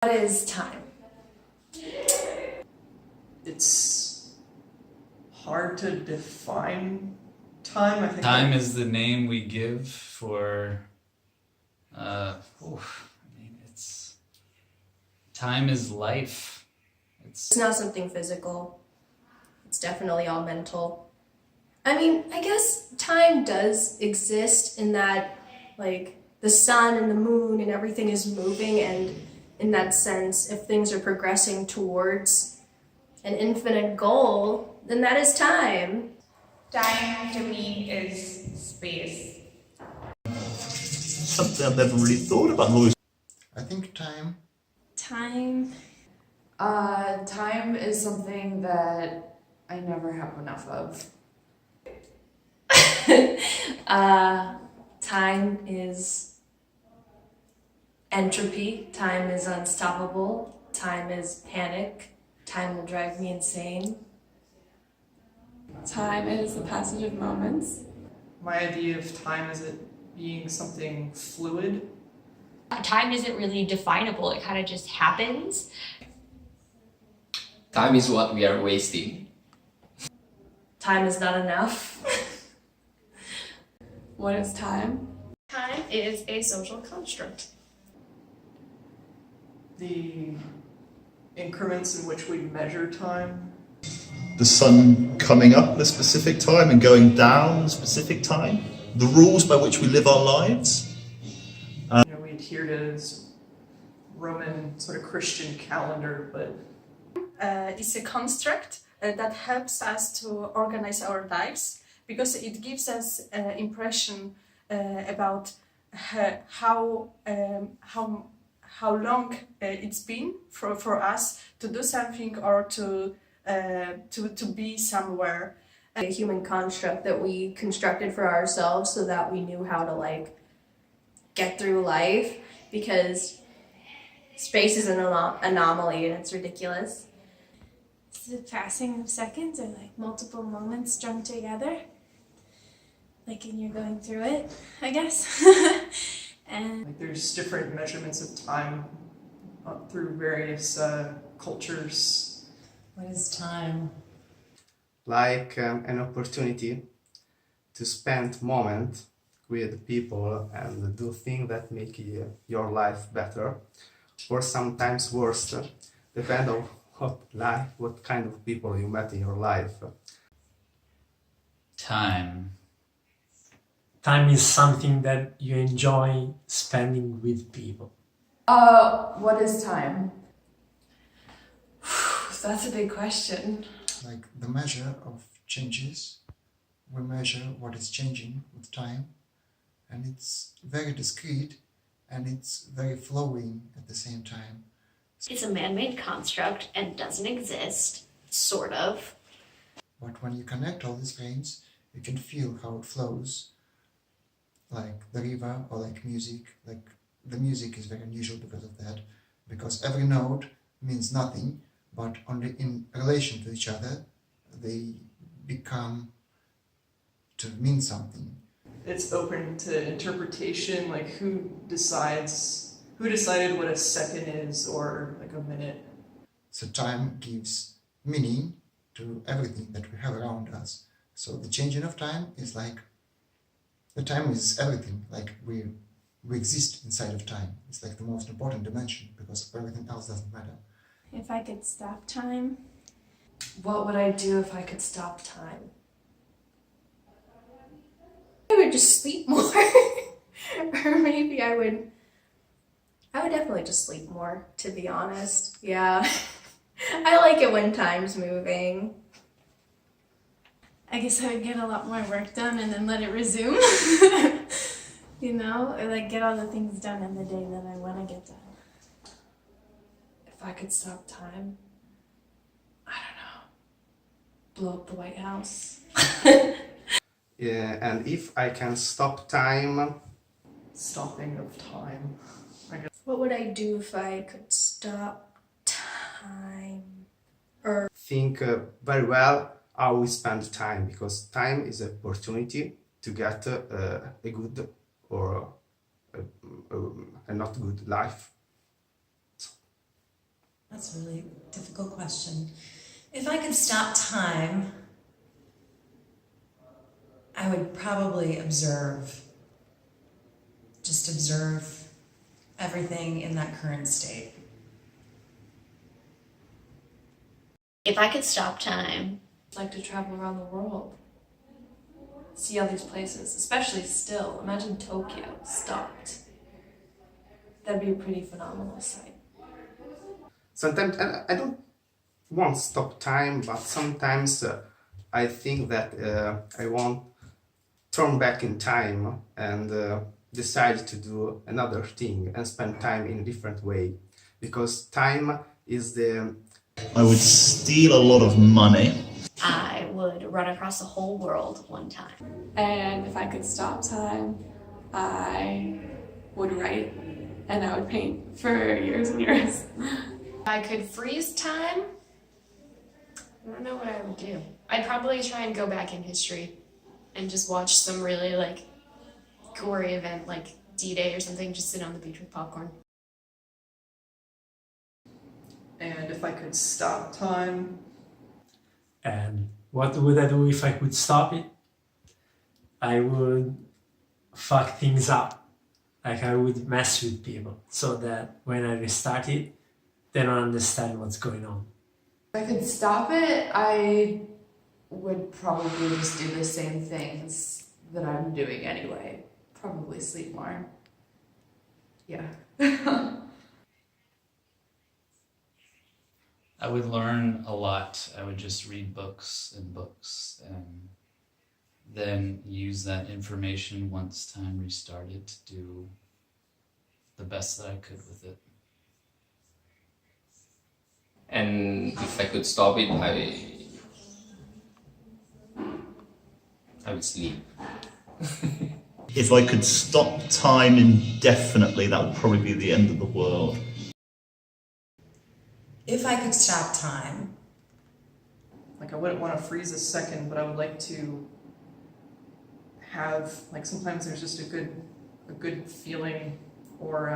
What is time? It's hard to define time. I think time is the name we give for it's time is life. It's not something physical. It's definitely all mental. I mean, I guess time does exist in that, like, the sun and the moon and everything is moving, and in that sense, if things are progressing towards an infinite goal, then that is time. Time to me is space. Something I've never really thought about. I think time. Time. Time is something that I never have enough of. Time is entropy. Time is unstoppable. Time is panic. Time will drive me insane. Time is the passage of moments. my idea of time is it being something fluid. Time isn't really definable, it kind of just happens. Time is what we are wasting. Time is not enough. What is time? Time is a social construct. The increments in which we measure time. The sun coming up at a specific time and going down at a specific time. The rules by which we live our lives. We adhere to this Roman sort of Christian calendar, but it's a construct that helps us to organize our lives, because it gives us an impression about how long it's been for us to do something or to be somewhere. A human construct that we constructed for ourselves so that we knew how to, like, get through life, because space is an anomaly and it's ridiculous. It's the passing of seconds, or like multiple moments strung together. Like when you're going through it, I guess. And like there's different measurements of time through various cultures. What is time? Like an opportunity to spend moment with people and do things that make your life better, or sometimes worse, depend on what kind of people you met in your life. Time. Time is something that you enjoy spending with people. What is time? that's a big question. Like the measure of changes. We measure what is changing with time, and it's very discrete and it's very flowing at the same time. It's a man-made construct and doesn't exist, sort of. But when you connect all these grains, you can feel how it flows, like the river or like music. Like the music is very unusual because of that, because every note means nothing, but only in relation to each other they become to mean something. It's open to interpretation, like who decided what a second is, or like a minute. So time gives meaning to everything that we have around us. So the changing of time is like, the time is everything, like we exist inside of time. It's like the most important dimension, because everything else doesn't matter. If I could stop time. What would I do if I could stop time? I would just sleep more. Or maybe I would definitely just sleep more, to be honest. Yeah. I like it when time's moving. I guess I would get a lot more work done and then let it resume. You know, or like get all the things done in the day that I want to get done. If I could stop time, I don't know, blow up the White House. Yeah, and if I can stop time... Stopping of time, I guess. What would I do if I could stop time? Or think very well how we spend time, because time is an opportunity to get a good or a not good life. That's a really difficult question. If I could stop time, I would probably observe everything in that current state. If I could stop time, I'd like to travel around the world. See all these places, especially still. Imagine Tokyo stopped. That'd be a pretty phenomenal sight. Sometimes I don't want to stop time, but sometimes I think that I want turn back in time and decide to do another thing and spend time in a different way, because time is the... I would steal a lot of money. I would run across the whole world one time. And if I could stop time, I would write and I would paint for years and years. If I could freeze time, I don't know what I would do. I'd probably try and go back in history and just watch some really like gory event like D-Day or something, just sit on the beach with popcorn. And if I could stop time, And what would I do if I could stop it? I would fuck things up. Like I would mess with people so that when I restart it, they don't understand what's going on. If I could stop it, I would probably just do the same things that I'm doing anyway. Probably sleep more. Yeah. I would learn a lot. I would just read books and then use that information once time restarted to do the best that I could with it. And if I could stop it, I would sleep. If I could stop time indefinitely, that would probably be the end of the world. If I could stop time, like I wouldn't want to freeze a second, but I would like to have, like sometimes there's just a good feeling, or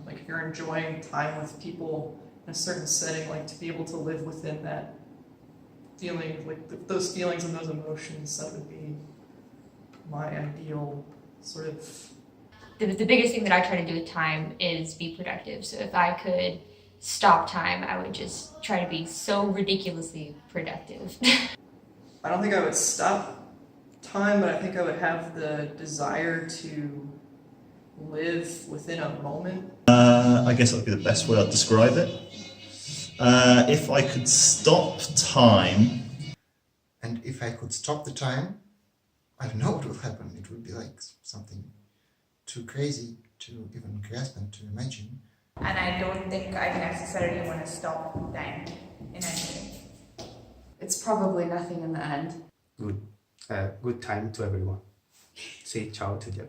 like if you're enjoying time with people in a certain setting, like to be able to live within that feeling, like those feelings and those emotions, that would be my ideal sort of... The biggest thing that I try to do with time is be productive. So if I could stop time, I would just try to be so ridiculously productive. I don't think I would stop time, but I think I would have the desire to live within a moment. I guess that would be the best way I'd describe it. If I could stop time... And if I could stop the time, I don't know what would happen. It would be like something too crazy to even grasp and to imagine. And I don't think I necessarily want to stop time in any way. It's probably nothing in the end. Good time to everyone. Say ciao to them.